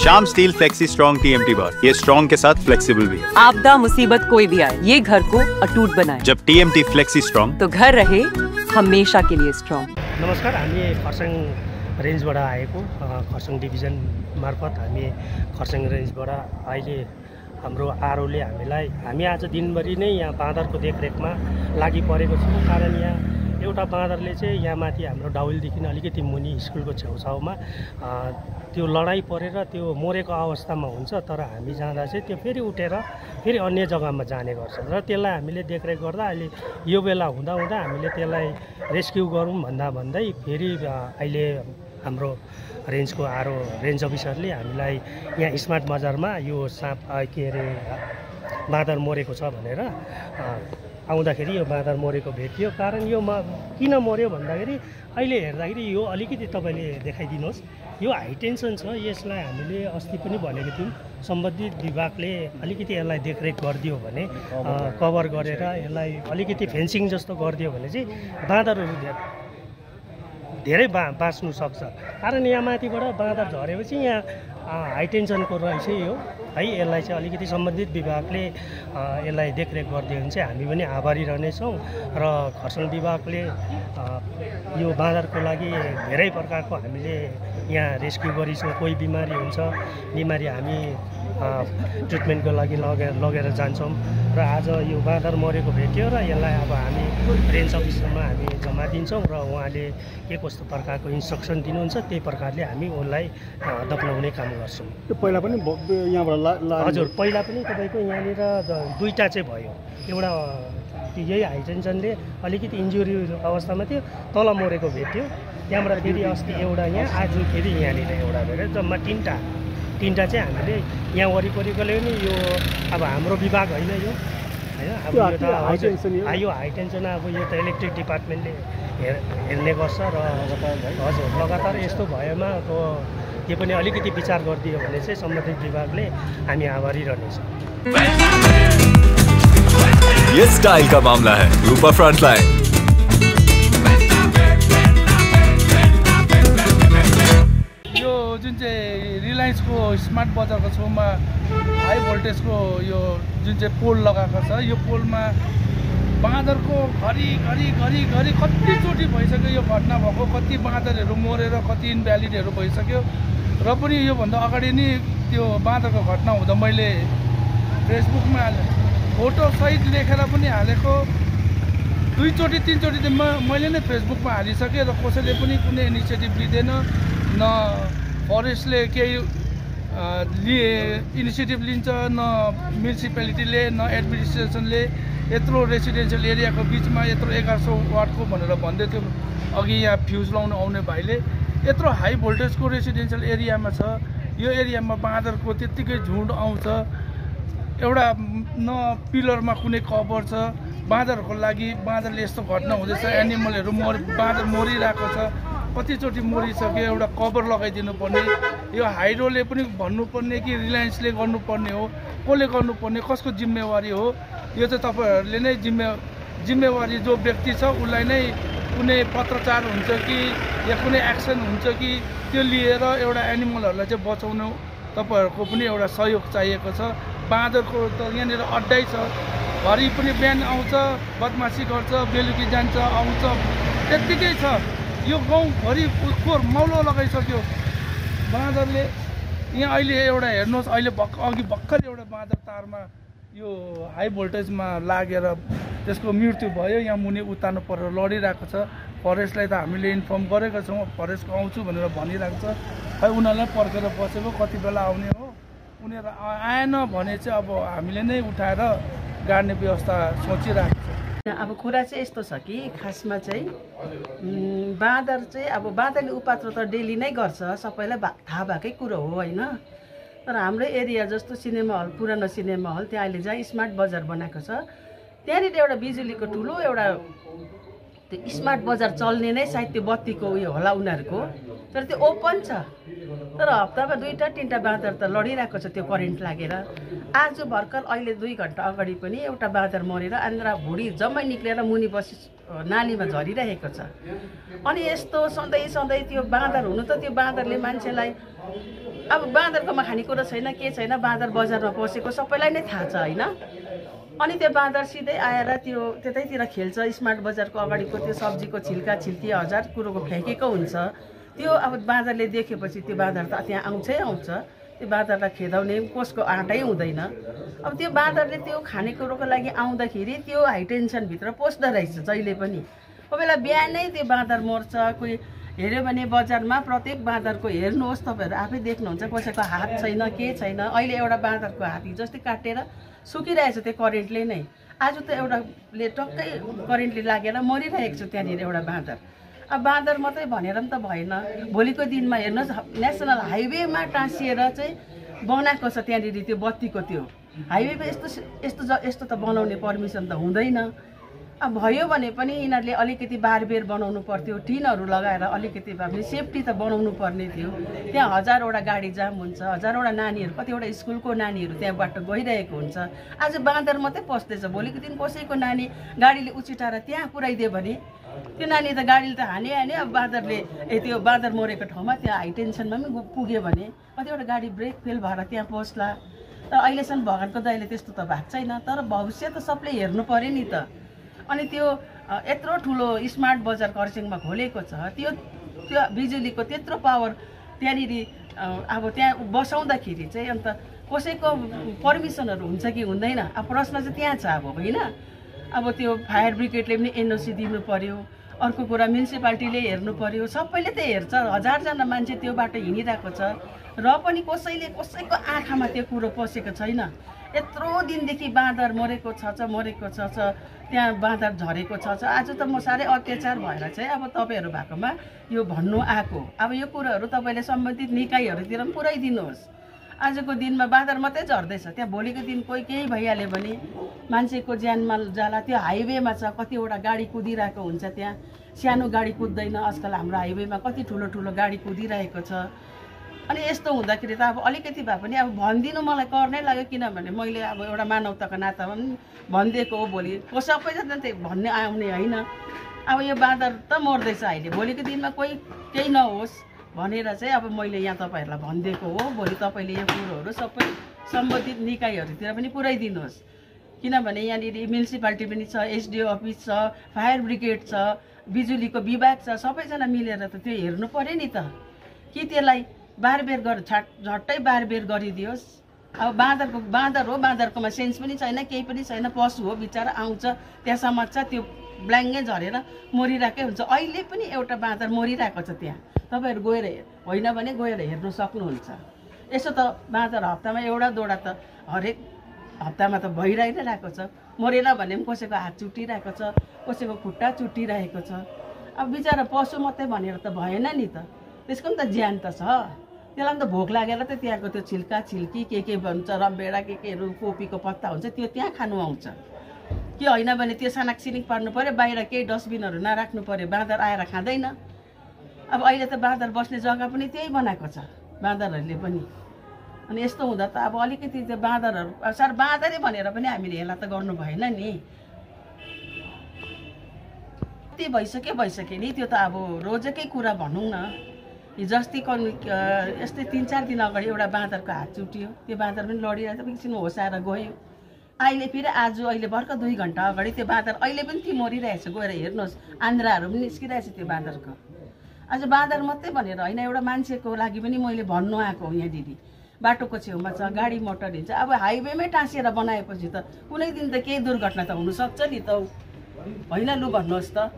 Shyam steel flexi strong TMT बार, ये strong के साथ फ्लेक्सिबल भी है। आपदा मुसीबत कोई भी आए, ये घर को अटूट बनाए। जब TMT फ्लेक्सी स्ट्रॉन्ग तो घर रहे हमेशा के लिए स्ट्रॉन्ग। नमस्कार, हामी खरसाङ रेन्जबाट आएको खरसाङ डिभिजन मार्फत हामी खरसाङ रेन्जबाट अहिले हाम्रो आरओले हामी आज दिनभरि नै यहाँ बाँदरको देखरेखमा लागि परेको छौँ। कारण यहाँ एउटा बाँदरले चाहिँ यहाँ माथि हाम्रो डाउलदेखि अलिकति मुनि स्कुलको छेउछाउमा त्यो लडाइँ परेर त्यो मरेको अवस्थामा हुन्छ। तर हामी जाँदा चाहिँ त्यो फेरि उठेर फेरि अन्य जग्गामा जाने गर्छ र त्यसलाई हामीले देखरेख गर्दा अहिले यो बेला हुँदा हामीले त्यसलाई रेस्क्यु गरौँ भन्दै फेरि अहिले हाम्रो रेन्जको रेन्ज अफिसरले हामीलाई यहाँ स्मार्ट बजारमा यो साँप के अरे बाँदर मरेको छ भनेर आउँदाखेरि यो बाँदर मरेको भेटियो। कारण यो किन मर्यो भन्दाखेरि अहिले हेर्दाखेरि यो अलिकति तपाईँले देखाइदिनुहोस्, यो हाई टेन्सन छ। यसलाई हामीले अस्ति पनि भनेको थियौँ, सम्बन्धित विभागले अलिकति यसलाई देखरेख गरिदियो भने कभर गरेर यसलाई अलिकति फेन्सिङ जस्तो गरिदियो भने चाहिँ बाँदरहरू धेरै बाँच्नु सक्छ। कारण यहाँ माथिबाट बाँदर झरेपछि यहाँ हाई टेन्सनको रहेछ यो है। यसलाई चाहिँ अलिकति सम्बन्धित विभागले यसलाई देखरेख गरिदियो भने चाहिँ हामी पनि आभारी रहनेछौँ। र खरसाङ विभागले यो बाँदरको लागि धेरै प्रकारको हामीले यहाँ रेस्क्यु गरिछौँ। कोही बिमारी हुन्छ, बिमारी हामी ट्रिटमेन्टको लागि लगेर जान्छौँ। र आज यो बाँदर मरेको भेट्यो र यसलाई अब हामी रेन्ज अफिसमा हामी जम्मा दिन्छौँ र उहाँले के कस्तो प्रकारको इन्स्ट्रक्सन दिनुहुन्छ त्यही प्रकारले हामी उसलाई दफनाउने काम गर्छौँ। त्यो पहिला पनि यहाँबाट हजुर, पहिला पनि तपाईँको यहाँनिर दुईवटा चाहिँ भयो। एउटा यही हाई टेन्सनले अलिकति इन्जुरी अवस्थामा थियो, तल मरेको भेट्यो। त्यहाँबाट फेरि अस्ति एउटा यहाँ, आज फेरि यहाँनिर एउटा भेट्यो। जम्मा तिनवटा चाहिँ हामीले यहाँ वरिपरिकोले नि यो अब हाम्रो विभाग होइन यो होइन। अब यो त यो हाई टेन्सन अब यो त इलेक्ट्रिक डिपार्टमेन्टले हेर्ने गर्छ। र हजुर, लगातार यस्तो भएमा अब त्यो पनि अलिकति विचार गरिदियो भने चाहिँ सम्बन्धित विभागले हामी आभारी रहनेछौँ। ये स्टाइल का मामला है। रूपा फ्रंटलाइन। यो जुन चाहिँ रिलायन्सको स्मार्ट बजारको छेउमा हाई भोल्टेजको यो जुन चाहिँ पोल लगाएको छ, यो पोलमा बाँदरको घरि कतिचोटि भइसक्यो यो घटना भएको। कति बाँदरहरू मरेर कति इनभ्यालिडहरू भइसक्यो। र पनि योभन्दा अगाडि नै त्यो बाँदरको घटना हुँदा मैले फेसबुकमा फोटोसहित लेखेर पनि हालेको। दुईचोटि तिनचोटि चाहिँ मैले नै फेसबुकमा हालिसकेँ र कसैले पनि कुनै इनिसिएटिभ लिँदैन। न फरेस्टले केही इनिसिएटिभ लिन्छ, न म्युनिसिपालिटीले, न एडमिनिस्ट्रेसनले। यत्रो रेसिडेन्सियल एरियाको बिचमा यत्रो 1100 वाटको भनेर भन्दै थियो अघि यहाँ फ्युज लाउनु आउने भाइले। यत्रो हाई भोल्टेजको रेसिडेन्सियल एरियामा छ, यो एरियामा बाँदरको त्यत्तिकै झुन्ड आउँछ। एउटा न पिलरमा कुनै कभर छ बाँदरहरूको लागि। बाँदरले यस्तो घटना हुँदैछ, एनिमलहरू बाँदर मरिरहेको छ, कतिचोटि मरिसक्यो। एउटा कभर लगाइदिनु पर्ने, यो हाइड्रोले पनि भन्नुपर्ने कि रिलायन्सले गर्नुपर्ने हो, कसले गर्नुपर्ने, कसको जिम्मेवारी हो? यो चाहिँ तपाईँहरूले नै जिम्मेवारी जो व्यक्ति छ उसलाई नै कुनै पत्रचार हुन्छ कि या कुनै एक्सन हुन्छ कि त्यो लिएर एउटा एनिमलहरूलाई चाहिँ बचाउनु तपाईँहरूको पनि एउटा सहयोग चाहिएको छ। बाँदरको त यहाँनिर अड्डै छ, घरि पनि बिहान आउँछ, बदमासी गर्छ, बेलुकी जान्छ आउँछ, त्यत्तिकै छ। यो गाउँभरि खोर मौलो लगाइसक्यो बाँदरले। यहाँ अहिले एउटा हेर्नुहोस्, अहिले अघि भर्खर एउटा बाँदर तारमा यो हाई भोल्टेजमा लागेर त्यसको मृत्यु भयो। यहाँ मुनि उतार्नु परेर लडिरहेको छ। फरेस्टलाई त हामीले इन्फर्म गरेका छौँ, फरेस्टको आउँछु भनेर भनिरहेको छ। खै उनीहरूलाई पर्खेर बसेको, कति बेला आउने हो। उनीहरू आएन भने चाहिँ अब हामीले नै उठाएर गाड्ने व्यवस्था सोचिरहेको छ। अब कुरा चाहिँ यस्तो छ कि खासमा चाहिँ बाँदर चाहिँ अब बाँदरले उपद्रो त डेली नै गर्छ, सबैलाई थाहा भएकै कुरो हो होइन। तर हाम्रो एरिया जस्तो सिनेमा हल, पुरानो सिनेमा हल, त्यहाँ अहिले जहाँ स्मार्ट बजार बनाएको छ त्यहाँनिर एउटा बिजुलीको ठुलो एउटा त्यो स्मार्ट बजार चल्ने नै सायद त्यो बत्तीको उयो होला उनीहरूको, तर त्यो ओपन छ। तर हप्तामा 2-3टा बाँदर त लडिरहेको छ त्यो करेन्ट लागेर। आज भर्खर अहिले 2 घन्टा अगाडि पनि एउटा बाँदर मरेर आन्द्रा भुँडी जम्मै निक्लेर मुनि बसी नालीमा झरिरहेको छ। अनि यस्तो सधैँ त्यो बाँदर हुनु त त्यो बाँदरले मान्छेलाई अब बाँदरकोमा खानेकुरा छैन के छैन, बाँदर बजारमा पसेको सबैलाई नै थाहा छ होइन। अनि त्यो बाँदर सिधै आएर त्यो त्यतैतिर खेल्छ, स्मार्ट बजारको अगाडिको त्यो सब्जीको छिल्का छिल्की हजार कुरोको फ्याँकेको हुन्छ। त्यो अब बाँदरले देखेपछि त्यो बाँदर त त्यहाँ आउँछै आउँछ, त्यो बाँदरलाई खेदाउने कसको आँटै हुँदैन। अब त्यो बाँदरले त्यो खानेकुरोको लागि आउँदाखेरि त्यो हाइटेन्सनभित्र पस्दो रहेछ जहिले पनि। कोही बेला बिहानै त्यो बाँदर मर्छ। कोही हेऱ्यो भने बजारमा प्रत्येक बाँदरको हेर्नुहोस् तपाईँहरू आफै देख्नुहुन्छ, कसैको हात छैन के छैन। अहिले एउटा बाँदरको हात जस्तै काटेर सुकिरहेछ त्यो करेन्टले नै। आज त एउटाले टक्कै करेन्टले लागेर मरिरहेको छ त्यहाँनिर एउटा बाँदर। अब बाँदर मात्रै भनेर पनि त भएन, भोलिको दिनमा हेर्नुहोस् नेसनल हाइवेमा टाँसिएर चाहिँ बनाएको छ त्यहाँनिर त्यो बत्तीको त्यो हाइवेमा। यस्तो त बनाउने पर्मिसन त हुँदैन। अब भयो भने पनि यिनीहरूले अलिकति बारबेर बनाउनु पर्थ्यो, टिनहरू लगाएर अलिकति भए पनि सेफ्टी त बनाउनु पर्ने थियो। त्यहाँ हजारवटा गाडी जाम हुन्छ, हजारवटा नानीहरू, कतिवटा स्कुलको नानीहरू त्यहाँबाट गइरहेको हुन्छ। आज बाँदर मात्रै पस्दैछ, भोलिको दिन कसैको नानी गाडीले उछिटाएर त्यहाँ पुऱ्याइदियो भने त्यो नानी त गाडीले त हाने। अब बाँदरले त्यो बाँदर मरेको ठाउँमा त्यहाँ हाइटेन्सनमा पनि पुग्यो भने कतिवटा गाडी ब्रेक फेल भएर त्यहाँ पस्ला। तर अहिलेसम्म भगवान्को दयाले त्यस्तो त भएको छैन। तर भविष्य त सबले हेर्नु पऱ्यो नि त। अनि त्यो यत्रो ठुलो स्मार्ट बजार खरसाङमा खोलेको छ, त्यो बिजुलीको त्यत्रो पावर त्यहाँनिर अब त्यहाँ बसाउँदाखेरि चाहिँ अन्त कसैको पर्मिसनहरू हुन्छ कि हुँदैन, अब प्रश्न चाहिँ त्यहाँ छ अब होइन। अब त्यो फायर ब्रिगेडले पनि एनओसी दिनु पर्यो, अर्को कुरा म्युनिसिपालिटीले हेर्नु पर्यो, सबैले त हेर्छ। हजारजना मान्छे त्यो बाटो हिँडिरहेको छ र पनि कसैको आँखामा त्यो कुरो पसेको छैन। यत्रो दिनदेखि बाँदर मरेको छ त्यहाँ बाँदर झरेको छ। आज त म साह्रै अत्याचार भएर चाहिँ अब तपाईँहरू भएकोमा यो भन्नु आएको। अब यो कुरोहरू तपाईँले सम्बन्धित निकायहरूतिर पनि पुऱ्याइदिनुहोस्। आजको दिनमा बाँदर मात्रै झर्दैछ, त्यहाँ भोलिको दिन कोही केही भइहाल्यो भने मान्छेको ज्यानमाल जाला। त्यो हाइवेमा छ, कतिवटा गाडी कुदिरहेको हुन्छ, त्यहाँ सानो गाडी कुद्दैन। आजकल हाम्रो हाइवेमा कति ठुलो गाडी कुदिरहेको छ। अनि यस्तो हुँदाखेरि त अब अलिकति भए पनि अब भनिदिनु मलाई कर नै लाग्यो, किनभने मैले अब एउटा मानवताको नातामा पनि भनिदिएको हो। भोलि सबैजना त्यही भन्ने आउने होइन। अब यो बाँदर त मर्दैछ अहिले, भोलिको दिनमा कोही केही नहोस् भनेर चाहिँ अब मैले यहाँ तपाईँहरूलाई भनिदिएको हो। भोलि तपाईँले यो कुरोहरू सबै सम्बन्धित निकायहरूतिर पनि पुऱ्याइदिनुहोस्, किनभने यहाँनिर म्युनिसिपालिटी पनि छ, एसडिओ अफिस छ, फायर ब्रिगेड छ, बिजुलीको विभाग छ, सबैजना मिलेर त त्यो हेर्नु पऱ्यो नि त। कि त्यसलाई बारबेर झट्टै बारबेर गरिदियोस्। अब बाँदर हो, बाँदरकोमा सेन्स पनि छैन, केही पनि छैन, पशु हो बिचरा, आउँछ त्यहाँ समात्छ, त्यो ब्ल्याङ्गै झरेर मरिरहेकै हुन्छ। अहिले पनि एउटा बाँदर मरिरहेको छ त्यहाँ, तपाईँहरू गएर होइन भने गएर हेर्नु सक्नुहुन्छ। यसो त बाँदर हप्तामा एउटा दोडा त हरेक हप्तामा त भइरहेको नै रहेको छ। मरेन भने पनि कसैको हात चुटिरहेको छ, कसैको खुट्टा चुटिरहेको छ। अब बिचरा पशु मात्रै भनेर त भएन नि त, त्यसको पनि त ज्यान त छ। त्यसलाई पनि त भोक लागेर त त्यहाँको त्यो छिल्का छिल्की के भन्छ, रमभेडा केहरू, कोपीको पत्ता हुन्छ, त्यो त्यहाँ खानु आउँछ कि होइन भने त्यो सानाकसिनिक पार्नु पऱ्यो, बाहिर केही डस्टबिनहरू नराख्नु पऱ्यो, बाँदर आएर खाँदैन। अब अहिले त बाँदर बस्ने जग्गा पनि त्यही बनाएको छ बाँदरहरूले पनि। अनि यस्तो हुँदा त अब अलिकति त्यो बाँदरहरू सर बाँदरै भनेर पनि हामीले हेला त गर्नु भएन नि। कति भइसक्यो नि, त्यो त अब रोजकै कुरा भनौँ न। हिजोअस्ति यस्तै 3-4 दिन अगाडि एउटा बाँदरको हात चुट्यो, त्यो बाँदर पनि लडिरहेको थियो, एकछिन होसाएर गयो। अहिले फेरि अहिले भर्खर 2 घन्टा अगाडि त्यो बाँदर अहिले पनि त्यो मरिरहेछ, गएर हेर्नुहोस्, आन्द्राहरू पनि निस्किरहेछ त्यो बाँदरको। आज बाँदर मात्रै भनेर होइन, एउटा मान्छेको लागि पनि मैले भन्नु आएको हो। यहाँ दिदी बाटोको छेउमा छ, गाडी मोटर हिँड्छ, अब हाइवेमै टाँसिएर बनाएपछि त कुनै दिन त केही दुर्घटना त हुनसक्छ नि त होइन, लु भन्नुहोस् त।